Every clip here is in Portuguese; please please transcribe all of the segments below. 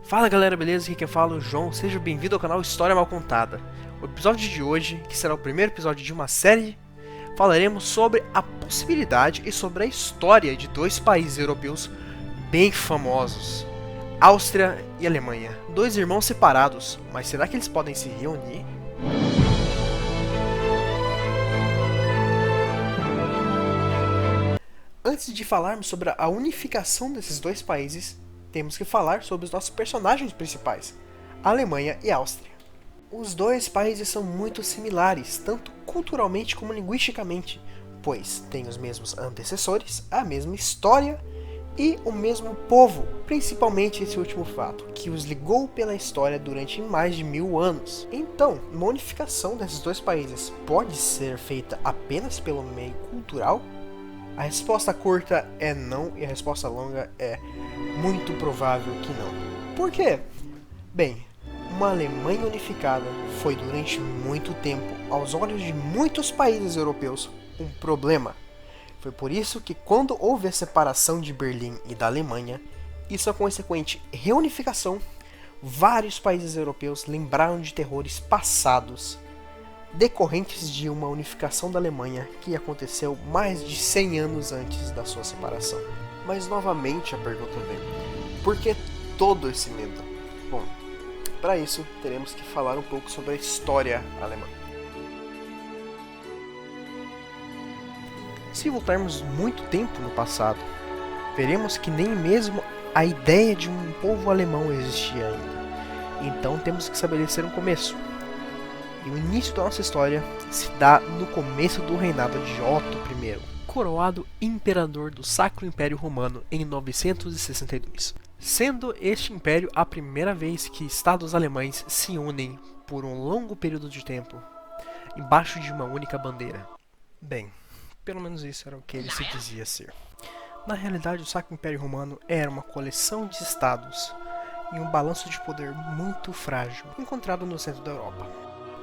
Fala galera, beleza? Aqui quem fala é o João, seja bem-vindo ao canal História Mal Contada. O episódio de hoje, que será o primeiro episódio de uma série, falaremos sobre a possibilidade e sobre a história de dois países europeus bem famosos, Áustria e Alemanha. Dois irmãos separados, mas será que eles podem se reunir? Antes de falarmos sobre a unificação desses dois países, temos que falar sobre os nossos personagens principais, Alemanha e Áustria. Os dois países são muito similares, tanto culturalmente como linguisticamente, pois têm os mesmos antecessores, a mesma história e o mesmo povo, principalmente esse último fato, que os ligou pela história durante mais de 1000 anos. Então, uma unificação desses dois países pode ser feita apenas pelo meio cultural? A resposta curta é não e a resposta longa é muito provável que não. Por quê? Bem, uma Alemanha unificada foi durante muito tempo, aos olhos de muitos países europeus, um problema. Foi por isso que quando houve a separação de Berlim e da Alemanha, e sua consequente reunificação, vários países europeus lembraram de terrores passados decorrentes de uma unificação da Alemanha que aconteceu mais de 100 anos antes da sua separação. Mas novamente a pergunta vem: por que todo esse medo? Bom, para isso teremos que falar um pouco sobre a história alemã. Se voltarmos muito tempo no passado, veremos que nem mesmo a ideia de um povo alemão existia ainda. Então temos que estabelecer um começo. E o início da nossa história se dá no começo do reinado de Otto I, coroado imperador do Sacro Império Romano em 962, sendo este império a primeira vez que estados alemães se unem por um longo período de tempo, embaixo de uma única bandeira. Bem, pelo menos isso era o que ele se dizia ser. Na realidade, o Sacro Império Romano era uma coleção de estados e um balanço de poder muito frágil, encontrado no centro da Europa.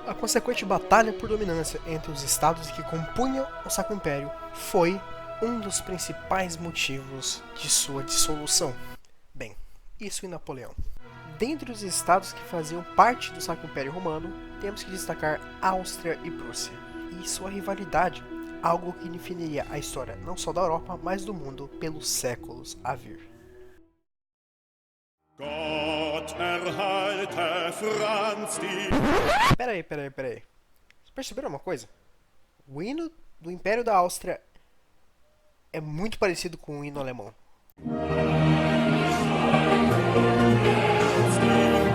A consequente batalha por dominância entre os estados que compunham o Sacro Império foi um dos principais motivos de sua dissolução. Bem, isso em Napoleão. Dentre os estados que faziam parte do Sacro Império Romano, temos que destacar Áustria e Prússia, e sua rivalidade, algo que definiria a história não só da Europa, mas do mundo pelos séculos a vir. Gott erhalte Franz die... Peraí. Vocês perceberam uma coisa? O hino do Império da Áustria é muito parecido com o hino alemão.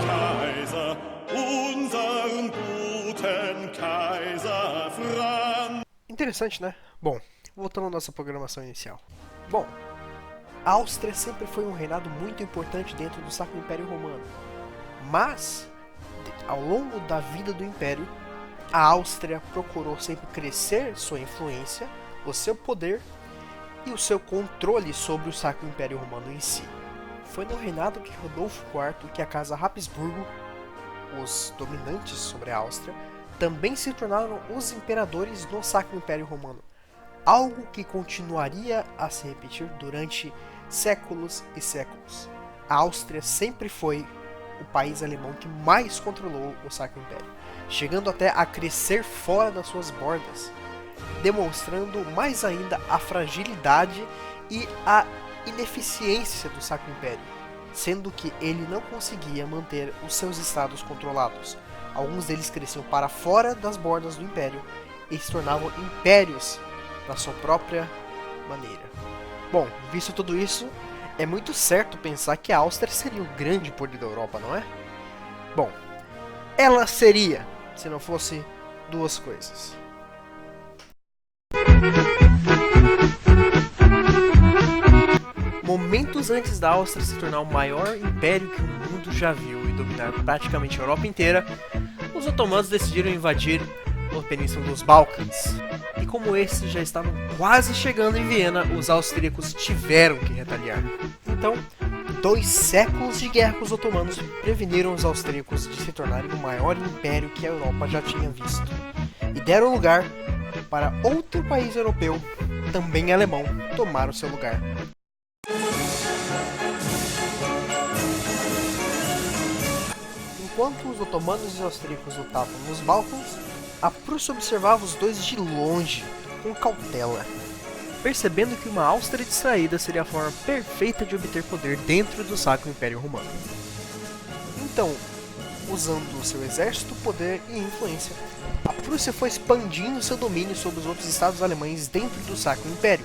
Kaiser, unseren guten Kaiser Franz. Interessante, né? Bom, voltando à nossa programação inicial. Bom, a Áustria sempre foi um reinado muito importante dentro do Sacro Império Romano. Mas, ao longo da vida do Império, a Áustria procurou sempre crescer sua influência, o seu poder e o seu controle sobre o Sacro Império Romano em si. Foi no reinado de Rodolfo IV que a Casa Habsburgo, os dominantes sobre a Áustria, também se tornaram os imperadores do Sacro Império Romano, algo que continuaria a se repetir durante séculos e séculos. A Áustria sempre foi o país alemão que mais controlou o Sacro Império, chegando até a crescer fora das suas bordas, demonstrando mais ainda a fragilidade e a ineficiência do Sacro Império, sendo que ele não conseguia manter os seus estados controlados. Alguns deles cresciam para fora das bordas do Império e se tornavam impérios na sua própria maneira. Bom, visto tudo isso, é muito certo pensar que a Áustria seria o grande poder da Europa, não é? Bom, ela seria, se não fosse duas coisas. Momentos antes da Áustria se tornar o maior império que o mundo já viu e dominar praticamente a Europa inteira, os otomanos decidiram invadir a península dos Balcãs. E como esses já estavam quase chegando em Viena, os austríacos tiveram que retaliar. Então, 2 séculos de guerra com os otomanos preveniram os austríacos de se tornarem o maior império que a Europa já tinha visto, e deram lugar para outro país europeu, também alemão, tomar o seu lugar. Enquanto os otomanos e os austríacos lutavam nos Balcãs, a Prússia observava os dois de longe, com cautela, percebendo que uma Áustria distraída seria a forma perfeita de obter poder dentro do Sacro Império Romano. Então, usando seu exército, poder e influência, a Prússia foi expandindo seu domínio sobre os outros estados alemães dentro do Sacro Império,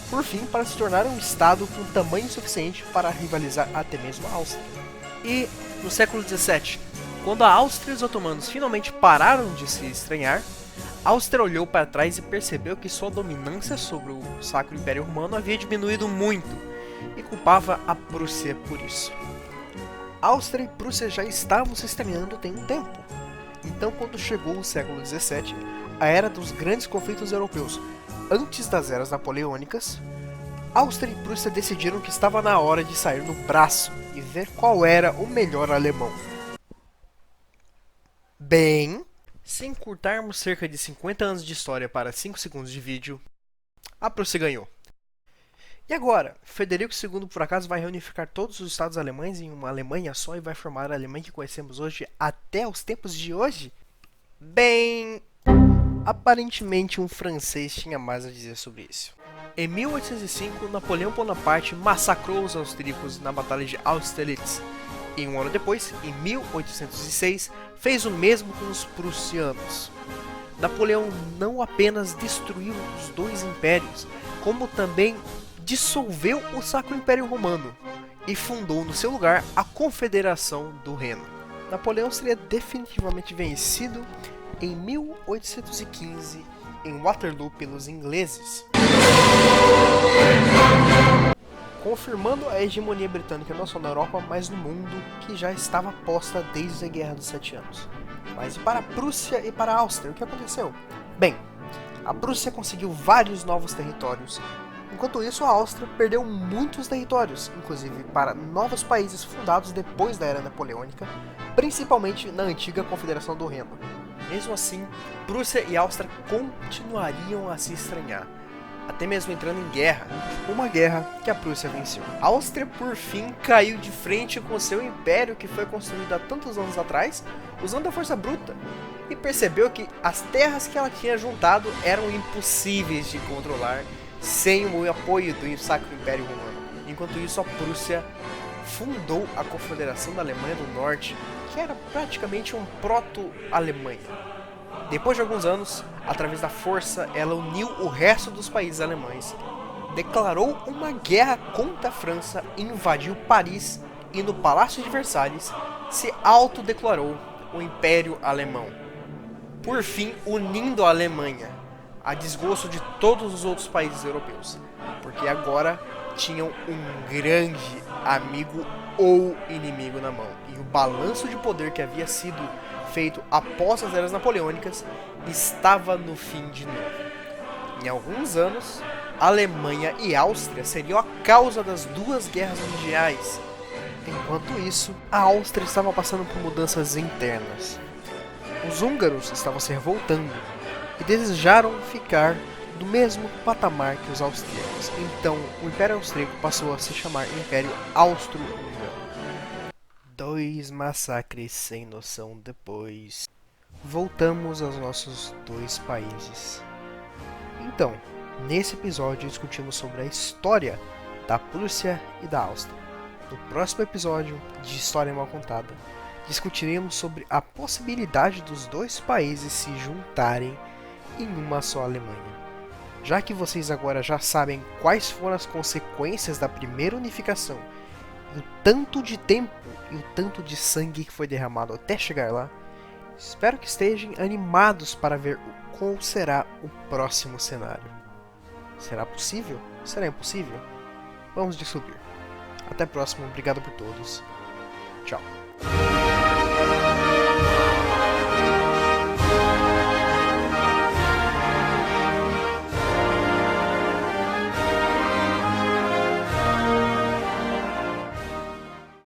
por fim para se tornar um estado com tamanho suficiente para rivalizar até mesmo a Áustria. E, no século XVII, quando a Áustria e os otomanos finalmente pararam de se estranhar, a Áustria olhou para trás e percebeu que sua dominância sobre o Sacro Império Romano havia diminuído muito, e culpava a Prússia por isso. Áustria e Prússia já estavam se estranhando tem um tempo. Então, quando chegou o século XVII, a era dos grandes conflitos europeus, antes das eras napoleônicas, Áustria e Prússia decidiram que estava na hora de sair no braço e ver qual era o melhor alemão. Bem, se encurtarmos cerca de 50 anos de história para 5 segundos de vídeo, a Prússia ganhou. E agora, Frederico II por acaso vai reunificar todos os estados alemães em uma Alemanha só e vai formar a Alemanha que conhecemos hoje até os tempos de hoje? Bem, aparentemente um francês tinha mais a dizer sobre isso. Em 1805, Napoleão Bonaparte massacrou os austríacos na Batalha de Austerlitz. E um ano depois, em 1806, fez o mesmo com os prussianos. Napoleão não apenas destruiu os dois impérios, como também dissolveu o Sacro Império Romano e fundou no seu lugar a Confederação do Reno. Napoleão seria definitivamente vencido em 1815 em Waterloo pelos ingleses, confirmando a hegemonia britânica não só na Europa, mas no mundo, que já estava posta desde a Guerra dos 7 Anos. Mas e para a Prússia e para a Áustria, o que aconteceu? Bem, a Prússia conseguiu vários novos territórios. Enquanto isso, a Áustria perdeu muitos territórios, inclusive para novos países fundados depois da Era Napoleônica, principalmente na antiga Confederação do Reno. Mesmo assim, Prússia e Áustria continuariam a se estranhar, até mesmo entrando em guerra, uma guerra que a Prússia venceu. A Áustria, por fim, caiu de frente com seu império que foi construído há tantos anos atrás, usando a força bruta, e percebeu que as terras que ela tinha juntado eram impossíveis de controlar sem o apoio do Sacro Império Romano. Enquanto isso, a Prússia fundou a Confederação da Alemanha do Norte, que era praticamente um proto-Alemanha. Depois de alguns anos, através da força, ela uniu o resto dos países alemães, declarou uma guerra contra a França, invadiu Paris e no Palácio de Versalhes se autodeclarou o Império Alemão, por fim unindo a Alemanha, a desgosto de todos os outros países europeus, porque agora tinham um grande amigo ou inimigo na mão, e o balanço de poder que havia sido feito após as eras napoleônicas estava no fim de novo. Em alguns anos, Alemanha e Áustria seriam a causa das duas guerras mundiais. Enquanto isso, a Áustria estava passando por mudanças internas. Os húngaros estavam se revoltando e desejaram ficar do mesmo patamar que os austríacos. Então, o Império Austríaco passou a se chamar Império Austro-Húngaro. 2 massacres sem noção depois, voltamos aos nossos dois países. Então, nesse episódio discutimos sobre a história da Prússia e da Áustria. No próximo episódio de História Mal Contada, discutiremos sobre a possibilidade dos dois países se juntarem em uma só Alemanha. Já que vocês agora já sabem quais foram as consequências da primeira unificação, e o tanto de tempo e o tanto de sangue que foi derramado até chegar lá, espero que estejam animados para ver qual será o próximo cenário. Será possível? Será impossível? Vamos descobrir. Até a próxima, obrigado por todos. Tchau.